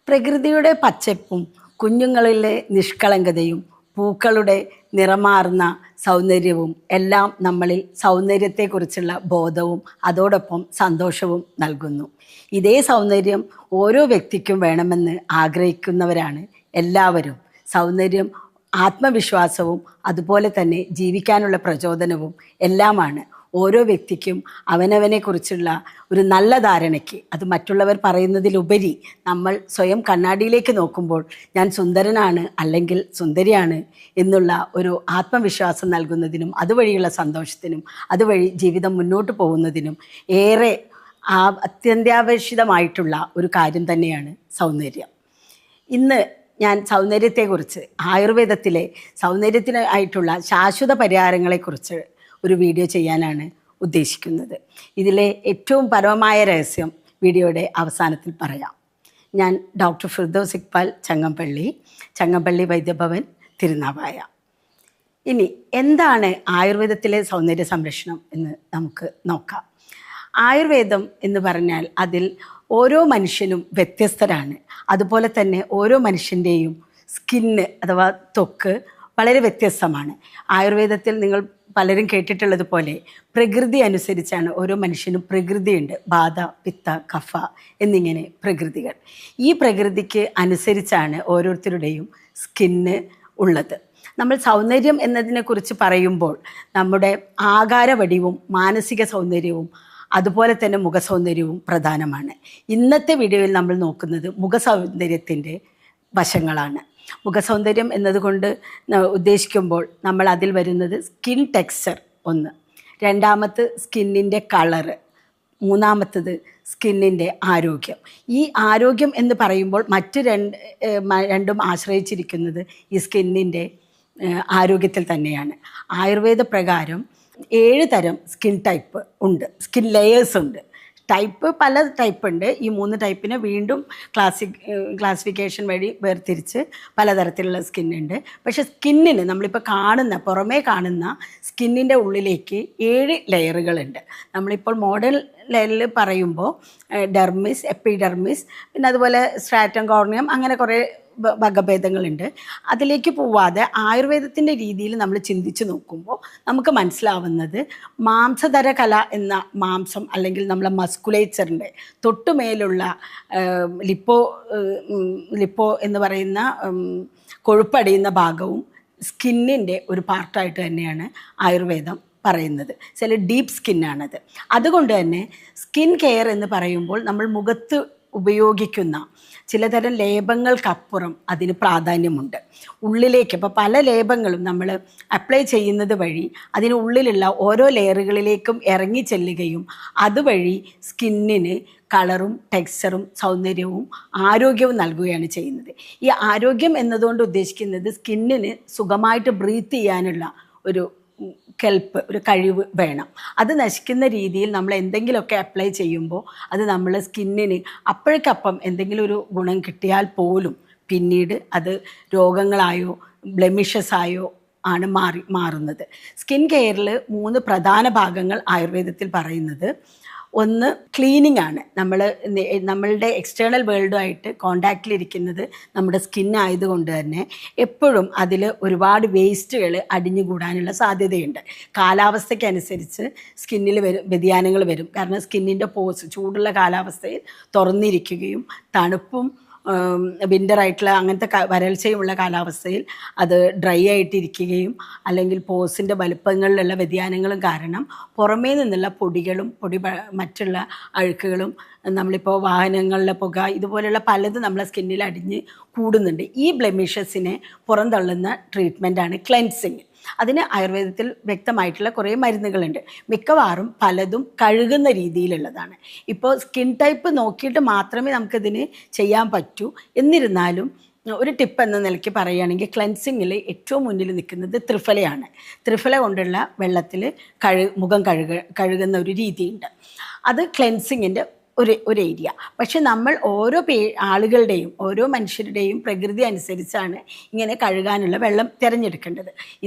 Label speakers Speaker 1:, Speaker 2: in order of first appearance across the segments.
Speaker 1: പ്രകൃതിയുടെ പച്ചപ്പും കുഞ്ഞുങ്ങളിലെ നിഷ്കളങ്കതയും പൂക്കളുടെ നിറമാർന്ന സൗന്ദര്യവും എല്ലാം നമ്മളിൽ സൗന്ദര്യത്തെക്കുറിച്ചുള്ള ബോധവും അതോടൊപ്പം സന്തോഷവും നൽകുന്നു. ഇതേ സൗന്ദര്യം ഓരോ വ്യക്തിക്കും വേണമെന്ന് ആഗ്രഹിക്കുന്നവരാണ് എല്ലാവരും. സൗന്ദര്യം ആത്മവിശ്വാസവും അതുപോലെ തന്നെ ജീവിക്കാനുള്ള പ്രചോദനവും എല്ലാമാണ്. ഓരോ വ്യക്തിക്കും അവനവനെക്കുറിച്ചുള്ള ഒരു നല്ല ധാരണയ്ക്ക്, അത് മറ്റുള്ളവർ പറയുന്നതിലുപരി നമ്മൾ സ്വയം കണ്ണാടിയിലേക്ക് നോക്കുമ്പോൾ ഞാൻ സുന്ദരനാണ് അല്ലെങ്കിൽ സുന്ദരിയാണ് എന്നുള്ള ഒരു ആത്മവിശ്വാസം നൽകുന്നതിനും അതുവഴിയുള്ള സന്തോഷത്തിനും അതുവഴി ജീവിതം മുന്നോട്ട് പോകുന്നതിനും ഏറെ അത്യന്താപേക്ഷിതമായിട്ടുള്ള ഒരു കാര്യം തന്നെയാണ് സൗന്ദര്യം. ഇന്ന് ഞാൻ സൗന്ദര്യത്തെക്കുറിച്ച്, ആയുർവേദത്തിലെ സൗന്ദര്യത്തിനായിട്ടുള്ള ശാശ്വത പരിഹാരങ്ങളെക്കുറിച്ച് ഒരു വീഡിയോ ചെയ്യാനാണ് ഉദ്ദേശിക്കുന്നത്. ഇതിലെ ഏറ്റവും പരമമായ രഹസ്യം വീഡിയോയുടെ അവസാനത്തിൽ പറയാം. ഞാൻ ഡോക്ടർ ഫിർദൗസ് ഇക്ബാൽ ചങ്ങമ്പള്ളി വൈദ്യഭവൻ, തിരുനാവായ. ഇനി എന്താണ് ആയുർവേദത്തിലെ സൗന്ദര്യ സംരക്ഷണം എന്ന് നമുക്ക് നോക്കാം. ആയുർവേദം എന്ന് പറഞ്ഞാൽ അതിൽ ഓരോ മനുഷ്യനും വ്യത്യസ്തരാണ്. അതുപോലെ തന്നെ ഓരോ മനുഷ്യൻ്റെയും സ്കിന്ന് അഥവാ ത്വക്ക് വളരെ വ്യത്യസ്തമാണ്. ആയുർവേദത്തിൽ നിങ്ങൾ പലരും കേട്ടിട്ടുള്ളതുപോലെ പ്രകൃതി അനുസരിച്ചാണ് ഓരോ മനുഷ്യനും പ്രകൃതിയുണ്ട്. ബാധ, പിത്ത, കഫ എന്നിങ്ങനെ പ്രകൃതികൾ. ഈ പ്രകൃതിക്ക് അനുസരിച്ചാണ് ഓരോരുത്തരുടെയും സ്കിന്ന് ഉള്ളത്. നമ്മൾ സൗന്ദര്യം എന്നതിനെക്കുറിച്ച് പറയുമ്പോൾ നമ്മുടെ ആകാരവടിവും മാനസിക സൗന്ദര്യവും അതുപോലെ തന്നെ മുഖസൗന്ദര്യവും പ്രധാനമാണ്. ഇന്നത്തെ വീഡിയോയിൽ നമ്മൾ നോക്കുന്നത് മുഖസൗന്ദര്യത്തിൻ്റെ വശങ്ങളാണ്. മുഖസൗന്ദര്യം എന്നതുകൊണ്ട് ഉദ്ദേശിക്കുമ്പോൾ നമ്മൾ അതിൽ വരുന്നത് സ്കിൻ ടെക്സ്ചർ ഒന്ന്, രണ്ടാമത് സ്കിന്നിൻ്റെ കളറ്, മൂന്നാമത്തത് സ്കിന്നിൻ്റെ ആരോഗ്യം. ഈ ആരോഗ്യം എന്ന് പറയുമ്പോൾ മറ്റ് രണ്ടും ആശ്രയിച്ചിരിക്കുന്നത് ഈ സ്കിന്നിൻ്റെ ആരോഗ്യത്തിൽ തന്നെയാണ്. ആയുർവേദ പ്രകാരം 7 തരം സ്കിൻ ടൈപ്പ് ഉണ്ട്, സ്കിൻ ലെയേഴ്സ് ഉണ്ട്. ടൈപ്പ് പല ടൈപ്പ് ഉണ്ട്. ഈ 3 ടൈപ്പിനെ വീണ്ടും ക്ലാസിഫിക്കേഷൻ വഴി വേർതിരിച്ച് പലതരത്തിലുള്ള സ്കിന്നുണ്ട്. പക്ഷേ സ്കിന്നിന് നമ്മളിപ്പോൾ പുറമേ കാണുന്ന സ്കിന്നിൻ്റെ ഉള്ളിലേക്ക് 7 ലെയറുകളുണ്ട്. നമ്മളിപ്പോൾ മോഡേൺ ലെയറിൽ പറയുമ്പോൾ ഡെർമിസ്, എപ്പിഡെർമിസ്, പിന്നെ അതുപോലെ സ്ട്രാറ്റം, കോർണിയം, അങ്ങനെ കുറേ വകഭേദങ്ങളുണ്ട്. അതിലേക്ക് പോവാതെ ആയുർവേദത്തിൻ്റെ രീതിയിൽ നമ്മൾ ചിന്തിച്ച് നോക്കുമ്പോൾ നമുക്ക് മനസ്സിലാവുന്നത് മാംസധര കല എന്ന മാംസം അല്ലെങ്കിൽ നമ്മളെ മസ്കുലേച്ചറിൻ്റെ തൊട്ടുമേലുള്ള ലിപ്പോ എന്ന് പറയുന്ന കൊഴുപ്പടിയുന്ന ഭാഗവും സ്കിന്നിൻ്റെ ഒരു പാർട്ടായിട്ട് തന്നെയാണ് ആയുർവേദം പറയുന്നത്. ചില ഡീപ്പ് സ്കിന്നാണത്. അതുകൊണ്ട് തന്നെ സ്കിൻ കെയർ എന്ന് പറയുമ്പോൾ നമ്മൾ മുഖത്ത് ഉപയോഗിക്കുന്ന ചിലതരം ലേപങ്ങൾക്കപ്പുറം അതിന് പ്രാധാന്യമുണ്ട്. ഉള്ളിലേക്ക് ഇപ്പോൾ പല ലേപങ്ങളും നമ്മൾ അപ്ലൈ ചെയ്യുന്നത് വഴി അതിനുള്ളിലുള്ള ഓരോ ലെയറുകളിലേക്കും ഇറങ്ങി ചെല്ലുകയും അതുവഴി സ്കിന്നിന് കളറും ടെക്സ്ചറും സൗന്ദര്യവും ആരോഗ്യവും നൽകുകയാണ് ചെയ്യുന്നത്. ഈ ആരോഗ്യം എന്നതുകൊണ്ട് ഉദ്ദേശിക്കുന്നത് സ്കിന്നിന് സുഖമായിട്ട് ബ്രീത്ത് ചെയ്യാനുള്ള ഒരു ഒരു കഴിവ് വേണം. അത് നശിക്കുന്ന രീതിയിൽ നമ്മൾ എന്തെങ്കിലുമൊക്കെ അപ്ലൈ ചെയ്യുമ്പോൾ അത് നമ്മൾ സ്കിന്നിന് അപ്പോഴേക്കപ്പം എന്തെങ്കിലും ഒരു ഗുണം കിട്ടിയാൽ പോലും പിന്നീട് അത് രോഗങ്ങളായോ ബ്ലെമിഷസ് ആയോ ആണ് മാറുന്നത്. സ്കിൻ കെയറിൽ 3 പ്രധാന ഭാഗങ്ങൾ ആയുർവേദത്തിൽ പറയുന്നത്. ഒന്ന് ക്ലീനിങ് ആണ്. നമ്മളുടെ എക്സ്റ്റേണൽ വേൾഡുമായിട്ട് കോണ്ടാക്റ്റിലിരിക്കുന്നത് നമ്മുടെ സ്കിന്നായതുകൊണ്ട് തന്നെ എപ്പോഴും അതിൽ ഒരുപാട് വേസ്റ്റുകൾ അടിഞ്ഞുകൂടാനുള്ള സാധ്യതയുണ്ട്. കാലാവസ്ഥയ്ക്കനുസരിച്ച് സ്കിന്നിൽ വ്യതിയാനങ്ങൾ വരും. കാരണം സ്കിന്നിൻ്റെ പോസ് ചൂടുള്ള കാലാവസ്ഥയിൽ തുറന്നിരിക്കുകയും തണുപ്പും വിൻ്ററായിട്ടുള്ള അങ്ങനത്തെ വരൾച്ചയുമുള്ള കാലാവസ്ഥയിൽ അത് ഡ്രൈ ആയിട്ടിരിക്കുകയും അല്ലെങ്കിൽ പോസിൻ്റെ വലുപ്പങ്ങളിലുള്ള വ്യതിയാനങ്ങളും കാരണം പുറമേ നിന്നുള്ള പൊടികളും മറ്റുള്ള അഴുക്കുകളും നമ്മളിപ്പോൾ വാഹനങ്ങളിലെ പുക ഇതുപോലെയുള്ള പലതും നമ്മളെ സ്കിന്നിൽ അടിഞ്ഞ് കൂടുന്നുണ്ട്. ഈ ബ്ലെമിഷസിനെ പുറന്തള്ളുന്ന ട്രീറ്റ്മെൻറ്റാണ് ക്ലെൻസിങ്. അതിന് ആയുർവേദത്തിൽ വ്യക്തമായിട്ടുള്ള കുറേ മരുന്നുകളുണ്ട്. മിക്കവാറും പലതും കഴുകുന്ന രീതിയിലുള്ളതാണ്. ഇപ്പോൾ സ്കിൻ ടൈപ്പ് നോക്കിയിട്ട് മാത്രമേ നമുക്കിതിന് ചെയ്യാൻ പറ്റൂ. എന്നിരുന്നാലും ഒരു ടിപ്പ് എന്ന നിലയ്ക്ക് പറയുകയാണെങ്കിൽ ക്ലെൻസിങ്ങിൽ ഏറ്റവും മുന്നിൽ നിൽക്കുന്നത് ത്രിഫലയാണ്. ത്രിഫല കൊണ്ടുള്ള വെള്ളത്തിൽ മുഖം കഴുകുന്ന ഒരു രീതിയുണ്ട്. അത് ക്ലെൻസിങ്ങിൻ്റെ ഒരു ഏരിയ. പക്ഷെ നമ്മൾ ഓരോ ആളുകളുടെയും ഓരോ മനുഷ്യരുടെയും പ്രകൃതി അനുസരിച്ചാണ് ഇങ്ങനെ കഴുകാനുള്ള വെള്ളം തിരഞ്ഞെടുക്കേണ്ടത്.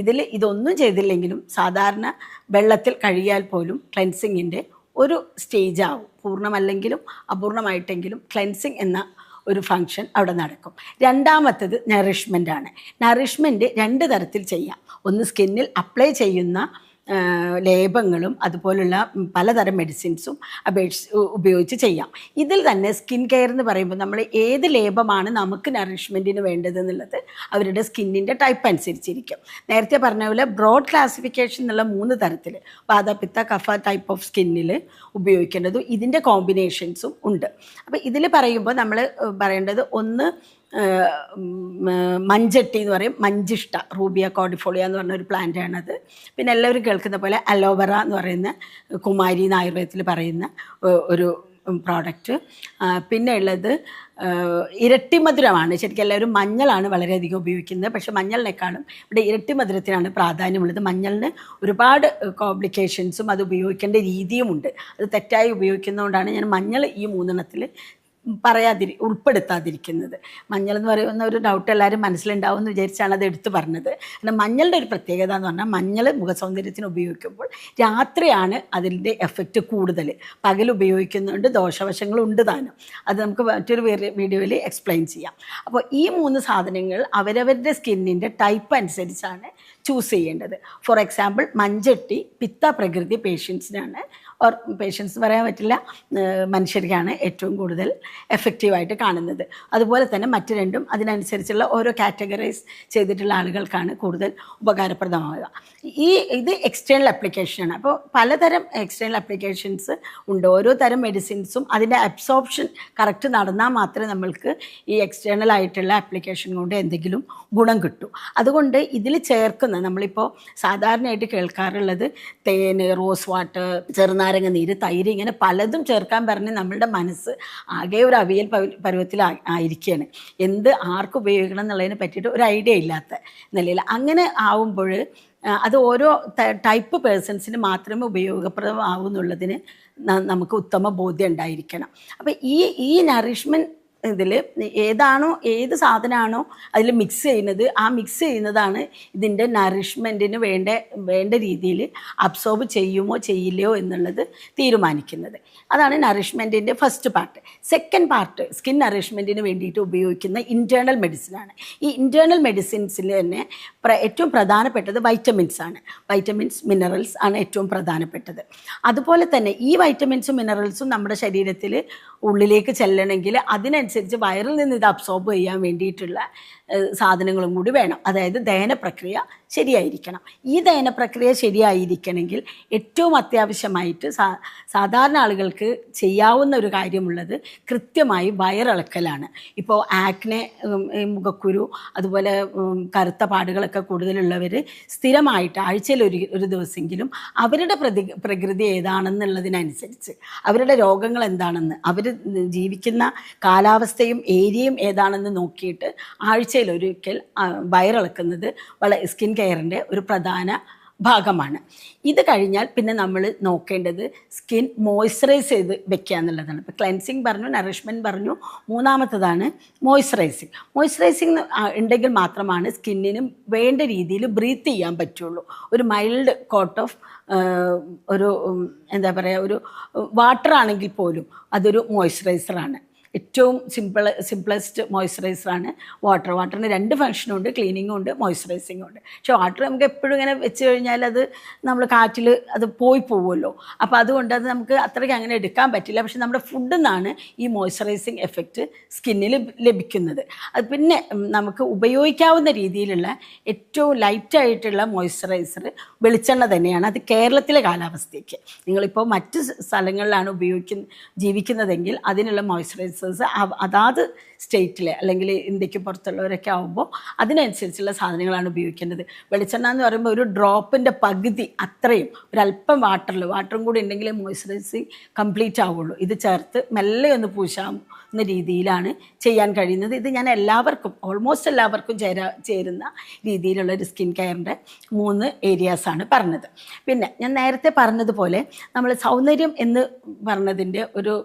Speaker 1: ഇതൊന്നും ചെയ്തില്ലെങ്കിലും സാധാരണ വെള്ളത്തിൽ കഴുകിയാൽ പോലും ക്ലെൻസിങ്ങിൻ്റെ ഒരു സ്റ്റേജാവും. പൂർണ്ണമല്ലെങ്കിലും അപൂർണമായിട്ടെങ്കിലും ക്ലെൻസിങ് എന്ന ഒരു ഫങ്ഷൻ അവിടെ നടക്കും. രണ്ടാമത്തത് നറിഷ്മെൻ്റ് ആണ്. നറിഷ്മെൻറ്റ് 2 തരത്തിൽ ചെയ്യാം. ഒന്ന് സ്കിന്നിൽ അപ്ലൈ ചെയ്യുന്ന ലേപങ്ങളും അതുപോലുള്ള പലതരം മെഡിസിൻസും ഉപയോഗിച്ച് ചെയ്യാം. ഇതിൽ തന്നെ സ്കിൻ കെയർ എന്ന് പറയുമ്പോൾ നമ്മൾ ഏത് ലേപമാണ് നമുക്ക് നറിഷ്മെൻറ്റിന് വേണ്ടത് എന്നുള്ളത് അവരുടെ സ്കിന്നിൻ്റെ ടൈപ്പ് അനുസരിച്ചിരിക്കും. നേരത്തെ പറഞ്ഞ പോലെ ബ്രോഡ് ക്ലാസിഫിക്കേഷൻ എന്നുള്ള 3 തരത്തിൽ വാതപിത്ത കഫ ടൈപ്പ് ഓഫ് സ്കിന്നിൽ ഉപയോഗിക്കേണ്ടതും ഇതിൻ്റെ കോമ്പിനേഷൻസും ഉണ്ട്. അപ്പോൾ ഇതിൽ പറയുമ്പോൾ നമ്മൾ പറയേണ്ടത് ഒന്ന് മഞ്ചട്ടി എന്ന് പറയും, മഞ്ചിഷ്ട, റൂബിയ കോഡിഫോളിയ എന്ന് പറഞ്ഞൊരു പ്ലാന്റാണത്. പിന്നെ എല്ലാവരും കേൾക്കുന്ന പോലെ അലോവറ എന്ന് പറയുന്ന കുമാരി എന്ന് ആയുർവേദത്തിൽ പറയുന്ന ഒരു പ്രോഡക്റ്റ്. പിന്നെ ഉള്ളത് ഇരട്ടിമധുരമാണ്. ശരിക്കും എല്ലാവരും മഞ്ഞളാണ് വളരെയധികം ഉപയോഗിക്കുന്നത്. പക്ഷേ മഞ്ഞളിനേക്കാളും ഇവിടെ ഇരട്ടിമധുരത്തിനാണ് പ്രാധാന്യമുള്ളത്. മഞ്ഞളിന് ഒരുപാട് കോംപ്ലിക്കേഷൻസും അത് ഉപയോഗിക്കേണ്ട രീതിയുമുണ്ട്. അത് തെറ്റായി ഉപയോഗിക്കുന്നതുകൊണ്ടാണ് ഞാൻ മഞ്ഞൾ ഈ 3 ഉൾപ്പെടുത്താതിരിക്കുന്നത്. മഞ്ഞൾ എന്ന് പറയുന്ന ഒരു ഡൗട്ട് എല്ലാവരും മനസ്സിലുണ്ടാവും എന്ന് വിചാരിച്ചാണ് അത് എടുത്തു പറഞ്ഞത്. കാരണം മഞ്ഞളുടെ ഒരു പ്രത്യേകത എന്ന് പറഞ്ഞാൽ മഞ്ഞൾ മുഖസൗന്ദര്യത്തിന് ഉപയോഗിക്കുമ്പോൾ രാത്രിയാണ് അതിൻ്റെ എഫക്റ്റ് കൂടുതൽ. പകൽ ഉപയോഗിക്കുന്നുണ്ട് ദോഷവശങ്ങളുണ്ട് താനും. അത് നമുക്ക് മറ്റൊരു വീഡിയോയിൽ എക്സ്പ്ലെയിൻ ചെയ്യാം. അപ്പോൾ ഈ 3 സാധനങ്ങൾ അവരവരുടെ സ്കിന്നിൻ്റെ ടൈപ്പ് അനുസരിച്ചാണ് ചൂസ് ചെയ്യേണ്ടത്. ഫോർ എക്സാമ്പിൾ മഞ്ചട്ടി പിത്ത പ്രകൃതി പേഷ്യൻസിനാണ്, ഓർ പേഷ്യൻസ് പറയാൻ പറ്റില്ല, മനുഷ്യർക്കാണ് ഏറ്റവും കൂടുതൽ എഫക്റ്റീവായിട്ട് കാണുന്നത്. അതുപോലെ തന്നെ മറ്റ് രണ്ടും അതിനനുസരിച്ചുള്ള ഓരോ കാറ്റഗറൈസ് ചെയ്തിട്ടുള്ള ആളുകൾക്കാണ് കൂടുതൽ ഉപകാരപ്രദമാവുക. ഇത് എക്സ്റ്റേണൽ ആപ്ലിക്കേഷനാണ്. അപ്പോൾ പലതരം എക്സ്റ്റേണൽ ആപ്ലിക്കേഷൻസ് ഉണ്ട്. ഓരോ തരം മെഡിസിൻസും അതിൻ്റെ അബ്സോർപ്ഷൻ കറക്റ്റ് നടന്നാൽ മാത്രമേ നമ്മൾക്ക് ഈ എക്സ്റ്റേണൽ ആയിട്ടുള്ള ആപ്ലിക്കേഷൻ കൊണ്ട് എന്തെങ്കിലും ഗുണം കിട്ടൂ. അതുകൊണ്ട് ഇതിൽ ചേർക്കുന്ന നമ്മളിപ്പോൾ സാധാരണയായിട്ട് കേൾക്കാറുള്ളത് തേന്, റോസ് വാട്ടർ, ചെറുനാരങ്ങ നീര്, തൈര്, ഇങ്ങനെ പലതും ചേർക്കാൻ പറഞ്ഞ് നമ്മളുടെ മനസ്സ് ആകെ ഒരു അവിയൽ പരുവത്തിൽ ആയിരിക്കുകയാണ്. എന്ത് ആർക്ക് ഉപയോഗിക്കണം എന്നുള്ളതിനെ പറ്റിയിട്ട് ഒരു ഐഡിയ ഇല്ലാത്ത നിലയിൽ അങ്ങനെ ആവുമ്പോൾ അത് ഓരോ ടൈപ്പ് പേഴ്സൺസിന് മാത്രമേ ഉപയോഗപ്രദമാവൂ എന്നുള്ളതിന് നമുക്ക് ഉത്തമ ബോധ്യം ഉണ്ടായിരിക്കണം. അപ്പോൾ ഈ നറിഷ്മെൻറ്റ് ഇതിൽ ഏത് സാധനമാണോ അതിൽ മിക്സ് ചെയ്യുന്നത്, ആ മിക്സ് ചെയ്യുന്നതാണ് ഇതിൻ്റെ നറിഷ്മെൻറ്റിന് വേണ്ട രീതിയിൽ അബ്സോർബ് ചെയ്യുമോ ചെയ്യില്ലയോ എന്നുള്ളത് തീരുമാനിക്കുന്നത്. അതാണ് നറിഷ്മെൻറ്റിൻ്റെ first part. Second part skin നറിഷ്മെൻറ്റിന് വേണ്ടിയിട്ട് ഉപയോഗിക്കുന്ന ഇൻറ്റേർണൽ മെഡിസിനാണ്. ഈ ഇൻറ്റേർണൽ മെഡിസിൻസിൽ തന്നെ ഏറ്റവും പ്രധാനപ്പെട്ടത് വൈറ്റമിൻസ് ആണ്. വൈറ്റമിൻസ്, മിനറൽസ് ആണ് ഏറ്റവും പ്രധാനപ്പെട്ടത്. അതുപോലെ തന്നെ ഈ വൈറ്റമിൻസും മിനറൽസും നമ്മുടെ ശരീരത്തിൽ ഉള്ളിലേക്ക് ചെല്ലണമെങ്കിൽ അതിനനുസരിച്ച് വയറിൽ നിന്ന് ഇത് അബ്സോർബ് ചെയ്യാൻ വേണ്ടിയിട്ടുള്ള സാധനങ്ങളും കൂടി വേണം. അതായത് ദഹന പ്രക്രിയ ശരിയായിരിക്കണം. ഈ ദഹന പ്രക്രിയ ശരിയായിരിക്കണമെങ്കിൽ ഏറ്റവും അത്യാവശ്യമായിട്ട് സാധാരണ ആളുകൾക്ക് ചെയ്യാവുന്ന ഒരു കാര്യമുള്ളത് കൃത്യമായി വയറിളക്കലാണ്. ഇപ്പോൾ ആക്നെ, മുഖക്കുരു, അതുപോലെ കറുത്ത പാടുകളൊക്കെ കൂടുതലുള്ളവർ സ്ഥിരമായിട്ട് ആഴ്ചയിൽ ഒരു ദിവസമെങ്കിലും അവരുടെ പ്രകൃതി ഏതാണെന്നുള്ളതിനനുസരിച്ച്, അവരുടെ രോഗങ്ങൾ എന്താണെന്ന്, അവർ ജീവിക്കുന്ന കാലാവസ്ഥയും ഏരിയയും ഏതാണെന്ന് നോക്കിയിട്ട് ആഴ്ചയിലൊരിക്കൽ വയറിളക്കുന്നത് സ്കിൻ കെയറിൻ്റെ ഒരു പ്രധാന ഭാഗമാണ്. ഇത് കഴിഞ്ഞാൽ പിന്നെ നമ്മൾ നോക്കേണ്ടത് സ്കിൻ മോയ്സ്ചറൈസ് ചെയ്ത് വെക്കുക എന്നുള്ളതാണ്. ഇപ്പോൾ ക്ലെൻസിങ് പറഞ്ഞു, നറിഷ്മെൻറ്റ് പറഞ്ഞു, മൂന്നാമത്തതാണ് മോയ്സ്ചറൈസിങ്. മോയ്സ്ചറൈസിങ് ഉണ്ടെങ്കിൽ മാത്രമാണ് സ്കിന്നിന് വേണ്ട രീതിയിൽ ബ്രീത്ത് ചെയ്യാൻ പറ്റുള്ളൂ. ഒരു മൈൽഡ് കോട്ട് ഓഫ് ഒരു എന്താ പറയുക, ഒരു വാട്ടർ ആണെങ്കിൽ പോലും അതൊരു മോയ്സ്ചറൈസറാണ്. ഏറ്റവും സിംപ്ലസ്റ്റ് മോയ്സ്ചറൈസറാണ് വാട്ടർ. വാട്ടറിന് 2 ഫംഗ്ഷനും ഉണ്ട്, ക്ലീനിങ്ങും ഉണ്ട്, മോയ്സ്ചറൈസിങ്ങും ഉണ്ട്. പക്ഷേ വാട്ടർ നമുക്ക് എപ്പോഴും ഇങ്ങനെ വെച്ച് കഴിഞ്ഞാൽ അത് നമ്മൾ കാറ്റിൽ അത് പോകുമല്ലോ. അപ്പോൾ അതുകൊണ്ട് അത് നമുക്ക് അത്രയ്ക്ക് അങ്ങനെ എടുക്കാൻ പറ്റില്ല. പക്ഷെ നമ്മുടെ ഫുഡിൽ നിന്നാണ് ഈ മോയ്സ്ചറൈസിങ് എഫക്റ്റ് സ്കിന്നിൽ ലഭിക്കുന്നത്. അത് പിന്നെ നമുക്ക് ഉപയോഗിക്കാവുന്ന രീതിയിലുള്ള ഏറ്റവും ലൈറ്റായിട്ടുള്ള മോയ്സ്ചറൈസർ വെളിച്ചെണ്ണ തന്നെയാണ്. അത് കേരളത്തിലെ കാലാവസ്ഥയ്ക്ക്, നിങ്ങളിപ്പോൾ മറ്റ് സ്ഥലങ്ങളിലാണ് ജീവിക്കുന്നതെങ്കിൽ അതിനുള്ള മോയ്സ്ചറൈസർ അതാത് സ്റ്റേറ്റിലെ അല്ലെങ്കിൽ ഇന്ത്യക്ക് പുറത്തുള്ളവരൊക്കെ ആകുമ്പോൾ അതിനനുസരിച്ചുള്ള സാധനങ്ങളാണ് ഉപയോഗിക്കേണ്ടത്. വെളിച്ചെണ്ണ എന്ന് പറയുമ്പോൾ ഒരു ഡ്രോപ്പിൻ്റെ പകുതി അത്രയും, ഒരല്പം വാട്ടറും കൂടി ഉണ്ടെങ്കിലേ മോയ്സ്ചറൈസിങ് കംപ്ലീറ്റ് ആവുള്ളൂ. ഇത് ചേർത്ത് മെല്ലെ ഒന്ന് പൂശാവുന്ന രീതിയിലാണ് ചെയ്യാൻ കഴിയുന്നത്. ഇത് ഞാൻ ഓൾമോസ്റ്റ് എല്ലാവർക്കും ചേരുന്ന രീതിയിലുള്ള ഒരു സ്കിൻ കെയറിൻ്റെ 3 ഏരിയാസാണ് പറഞ്ഞത്. പിന്നെ ഞാൻ നേരത്തെ പറഞ്ഞതുപോലെ നമ്മൾ സൗന്ദര്യം എന്ന് പറഞ്ഞതിൻ്റെ ഒരു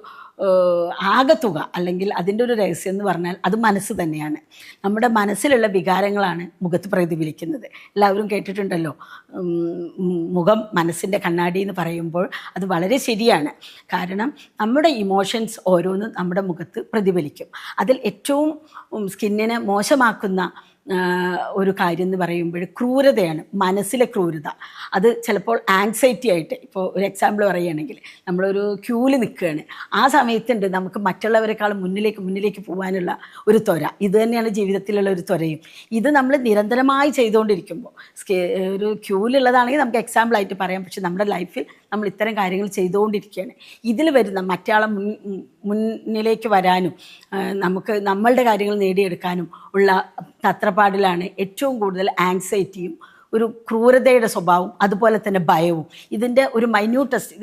Speaker 1: ആകത്തുക അല്ലെങ്കിൽ അതിൻ്റെ ഒരു രഹസ്യം എന്ന് പറഞ്ഞാൽ അത് മനസ്സ് തന്നെയാണ്. നമ്മുടെ മനസ്സിലുള്ള വികാരങ്ങളാണ് മുഖത്ത് പ്രതിഫലിക്കുന്നത്. എല്ലാവരും കേട്ടിട്ടുണ്ടല്ലോ, മുഖം മനസ്സിൻ്റെ കണ്ണാടി എന്ന് പറയുമ്പോൾ അത് വളരെ ശരിയാണ്. കാരണം നമ്മുടെ ഇമോഷൻസ് ഓരോന്നും നമ്മുടെ മുഖത്ത് പ്രതിഫലിക്കും. അതിൽ ഏറ്റവും സ്കിന്നിനെ മോശമാക്കുന്ന ഒരു കാര്യം എന്ന് പറയുമ്പോൾ ക്രൂരതയാണ്, മനസ്സിലെ ക്രൂരത. അത് ചിലപ്പോൾ ആങ്സൈറ്റി ആയിട്ട്, ഇപ്പോൾ ഒരു എക്സാമ്പിൾ പറയുകയാണെങ്കിൽ നമ്മളൊരു ക്യൂവിൽ നിൽക്കുകയാണ്, ആ സമയത്തുണ്ട് നമുക്ക് മറ്റുള്ളവരെക്കാളും മുന്നിലേക്ക് പോകാനുള്ള ഒരു ത്വര. ഇത് തന്നെയാണ് ജീവിതത്തിലുള്ള ഒരു ത്വരയും. ഇത് നമ്മൾ നിരന്തരമായി ചെയ്തുകൊണ്ടിരിക്കുമ്പോൾ, ഒരു ക്യൂവിലുള്ളതാണെങ്കിൽ നമുക്ക് എക്സാമ്പിളായിട്ട് പറയാം, പക്ഷെ നമ്മുടെ ലൈഫിൽ നമ്മൾ ഇത്തരം കാര്യങ്ങൾ ചെയ്തുകൊണ്ടിരിക്കുകയാണ്. ഇതിൽ വരുന്ന മറ്റാളെ മുന്നിലേക്ക് വരാനും നമുക്ക് നമ്മളുടെ കാര്യങ്ങൾ നേടിയെടുക്കാനും ഉള്ള തത്രപ്പാടിലാണ് ഏറ്റവും കൂടുതൽ ആങ്സൈറ്റിയും ഒരു ക്രൂരതയുടെ സ്വഭാവം, അതുപോലെ തന്നെ ഭയവും. ഇതിൻ്റെ ഒരു മൈന്യൂട്ടസ്റ്റ്,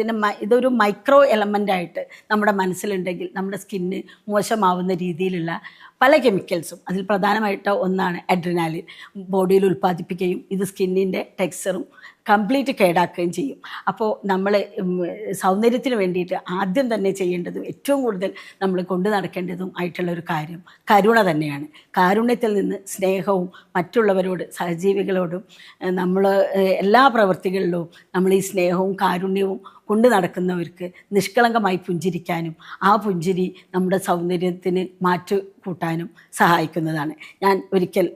Speaker 1: ഇതൊരു മൈക്രോ എലമെൻ്റായിട്ട് നമ്മുടെ മനസ്സിലുണ്ടെങ്കിൽ നമ്മുടെ സ്കിന്ന് മോശമാവുന്ന രീതിയിലുള്ള പല കെമിക്കൽസും, അതിൽ പ്രധാനമായിട്ട് ഒന്നാണ് അഡ്രിനാലിൻ, ബോഡിയിൽ ഉൽപ്പാദിപ്പിക്കുകയും ഇത് സ്കിന്നിൻ്റെ ടെക്സ്ചറും കംപ്ലീറ്റ് കേടാക്കുകയും ചെയ്യും. അപ്പോൾ നമ്മൾ സൗന്ദര്യത്തിന് വേണ്ടിയിട്ട് ആദ്യം തന്നെ ചെയ്യേണ്ടതും ഏറ്റവും കൂടുതൽ നമ്മൾ കൊണ്ടു നടക്കേണ്ടതും ആയിട്ടുള്ള ഒരു കാര്യം കരുണ തന്നെയാണ്. കാരുണ്യത്തിൽ നിന്ന് സ്നേഹവും മറ്റുള്ളവരോട്, സഹജീവികളോടും നമ്മൾ എല്ലാ പ്രവൃത്തികളിലും നമ്മൾ ഈ സ്നേഹവും കാരുണ്യവും കൊണ്ടു നടക്കുന്നവർക്ക് നിഷ്കളങ്കമായി പുഞ്ചിരിക്കാനും ആ പുഞ്ചിരി നമ്മുടെ സൗന്ദര്യത്തിന് മാറ്റു കൂട്ടാനും സഹായിക്കുന്നതാണ്. ഞാൻ ഒരിക്കൽ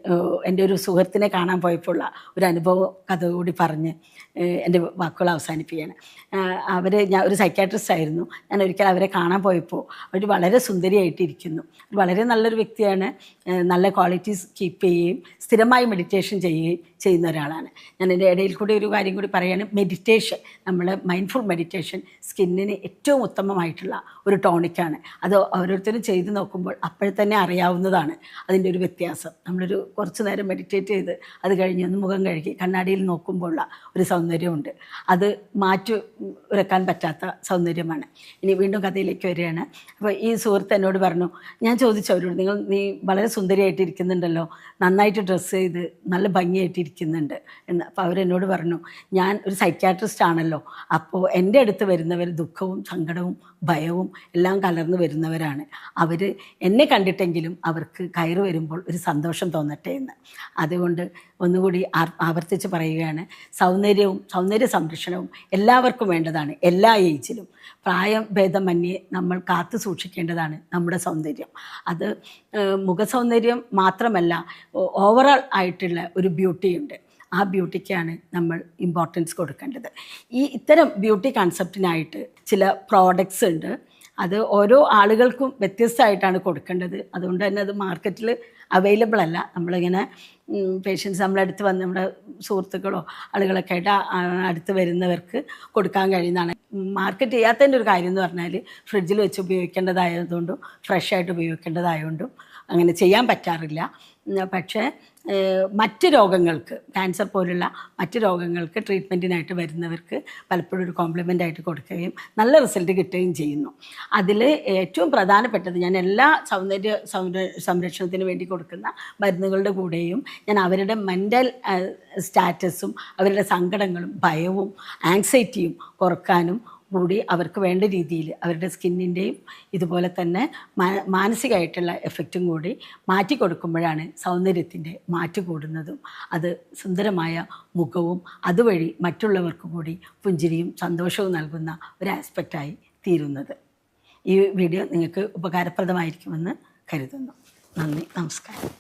Speaker 1: എൻ്റെ ഒരു സുഹൃത്തിനെ കാണാൻ പോയപ്പോഴുള്ള ഒരു അനുഭവ കഥ കൂടി പറഞ്ഞ് എൻ്റെ വാക്കുകൾ അവസാനിപ്പിക്കുകയാണ്. ഞാൻ ഒരു സൈക്യാട്രിസ്റ്റ് ആയിരുന്നു. ഞാൻ ഒരിക്കൽ അവരെ കാണാൻ പോയപ്പോൾ അവർ വളരെ സുന്ദരിയായിട്ടിരിക്കുന്നു. വളരെ നല്ലൊരു വ്യക്തിയാണ്. നല്ല ക്വാളിറ്റീസ് കീപ്പ് ചെയ്യുകയും സ്ഥിരമായി മെഡിറ്റേഷൻ ചെയ്യുന്ന ഒരാളാണ്. ഞാൻ എൻ്റെ ഇടയിൽ കൂടി ഒരു കാര്യം കൂടി പറയുകയാണ്. മെഡിറ്റേഷൻ, നമ്മൾ മൈൻഡ്ഫുൾ മെഡിറ്റേഷൻ സ്കിന്നിന് ഏറ്റവും ഉത്തമമായിട്ടുള്ള ഒരു ടോണിക്കാണ്. അത് ഓരോരുത്തരും ചെയ്ത് നോക്കുമ്പോൾ അപ്പോഴത്തന്നെ അറിയാവുന്നതാണ് അതിൻ്റെ ഒരു വ്യത്യാസം. നമ്മളൊരു കുറച്ച് നേരം മെഡിറ്റേറ്റ് ചെയ്ത് അത് കഴിഞ്ഞ് ഒന്ന് മുഖം കഴുകി കണ്ണാടിയിൽ നോക്കുമ്പോഴുള്ള ഒരു സൗന്ദര്യമുണ്ട്. അത് മാറ്റി ഉരക്കാൻ പറ്റാത്ത സൗന്ദര്യമാണ്. ഇനി വീണ്ടും കഥയിലേക്ക് വരികയാണ്. അപ്പോൾ ഈ സുഹൃത്ത് എന്നോട് പറഞ്ഞു, ഞാൻ ചോദിച്ചു അവരോട്, നീ വളരെ സുന്ദരിയായിട്ടിരിക്കുന്നുണ്ടല്ലോ, നന്നായിട്ട് ഡ്രസ്സ് ചെയ്ത് നല്ല ഭംഗിയായിട്ടിരിക്കുന്നുണ്ട് എന്ന്. അപ്പോൾ അവരെന്നോട് പറഞ്ഞു, ഞാൻ ഒരു സൈക്യാട്രിസ്റ്റ് ആണല്ലോ, അപ്പോൾ എൻ്റെ അടുത്ത് വരുന്നവർ ദുഃഖവും സങ്കടവും ഭയവും എല്ലാം കലർന്ന് വരുന്നവരാണ്. അവർ എന്നെ കണ്ടിട്ടെങ്കിലും അവർക്ക് കയറി വരുമ്പോൾ ഒരു സന്തോഷം തോന്നട്ടെ എന്ന്. അതുകൊണ്ട് ഒന്നുകൂടി ആവർത്തിച്ച് പറയുകയാണ്, സൗന്ദര്യ സംരക്ഷണവും എല്ലാവർക്കും വേണ്ടതാണ്. എല്ലാ ഏജിലും പ്രായം ഭേദമന്യേ നമ്മൾ കാത്തു സൂക്ഷിക്കേണ്ടതാണ് നമ്മുടെ സൗന്ദര്യം. അത് മുഖസൗന്ദര്യം മാത്രമല്ല, ഓവറോൾ ആയിട്ടുള്ള ഒരു ബ്യൂട്ടിയുണ്ട്. ആ ബ്യൂട്ടിക്കാണ് നമ്മൾ ഇമ്പോർട്ടൻസ് കൊടുക്കേണ്ടത്. ഇത്തരം ബ്യൂട്ടി കൺസെപ്റ്റിനായിട്ട് ചില പ്രോഡക്ട്സ് ഉണ്ട്. അത് ഓരോ ആളുകൾക്കും വ്യത്യസ്തമായിട്ടാണ് കൊടുക്കേണ്ടത്. അതുകൊണ്ട് തന്നെ അത് മാർക്കറ്റിൽ അവൈലബിൾ അല്ല. നമ്മളിങ്ങനെ പേഷ്യൻസ് നമ്മുടെ അടുത്ത് വന്ന്, നമ്മുടെ സുഹൃത്തുക്കളോ ആളുകളൊക്കെ ആയിട്ട് അടുത്ത് വരുന്നവർക്ക് കൊടുക്കാൻ കഴിയുന്നതാണ്. മാർക്കറ്റ് ചെയ്യാത്തതിൻ്റെ ഒരു കാര്യം എന്ന് പറഞ്ഞാൽ ഫ്രിഡ്ജിൽ വെച്ച് ഉപയോഗിക്കേണ്ടതായതുകൊണ്ടും ഫ്രഷായിട്ട് ഉപയോഗിക്കേണ്ടതായതുകൊണ്ടും അങ്ങനെ ചെയ്യാൻ പറ്റാറില്ല. പക്ഷേ മറ്റ് രോഗങ്ങൾക്ക്, ക്യാൻസർ പോലുള്ള മറ്റ് രോഗങ്ങൾക്ക് ട്രീറ്റ്മെൻറ്റിനായിട്ട് വരുന്നവർക്ക് പലപ്പോഴും ഒരു കോംപ്ലിമെൻ്റ് ആയിട്ട് കൊടുക്കുകയും നല്ല റിസൾട്ട് കിട്ടുകയും ചെയ്യുന്നു. അതിൽ ഏറ്റവും പ്രധാനപ്പെട്ടത്, ഞാൻ എല്ലാ സംരക്ഷണത്തിന് വേണ്ടി കൊടുക്കുന്ന മരുന്നുകളുടെ കൂടെയും ഞാൻ അവരുടെ മെൻ്റൽ സ്റ്റാറ്റസും അവരുടെ സങ്കടങ്ങളും ഭയവും ആങ്സൈറ്റിയും കുറക്കാനും കൂടി അവർക്ക് വേണ്ട രീതിയിൽ അവരുടെ സ്കിന്നിൻ്റെയും ഇതുപോലെ തന്നെ മാനസികമായിട്ടുള്ള എഫക്റ്റും കൂടി മാറ്റി കൊടുക്കുമ്പോഴാണ് സൗന്ദര്യത്തിൻ്റെ മാറ്റ് കൂടുന്നതും അത് സുന്ദരമായ മുഖവും അതുവഴി മറ്റുള്ളവർക്ക് കൂടി പുഞ്ചിരിയും സന്തോഷവും നൽകുന്ന ഒരു ആസ്പെക്റ്റായി തീരുന്നത്. ഈ വീഡിയോ നിങ്ങൾക്ക് ഉപകാരപ്രദമായിരിക്കുമെന്ന് കരുതുന്നു. നന്ദി, നമസ്കാരം.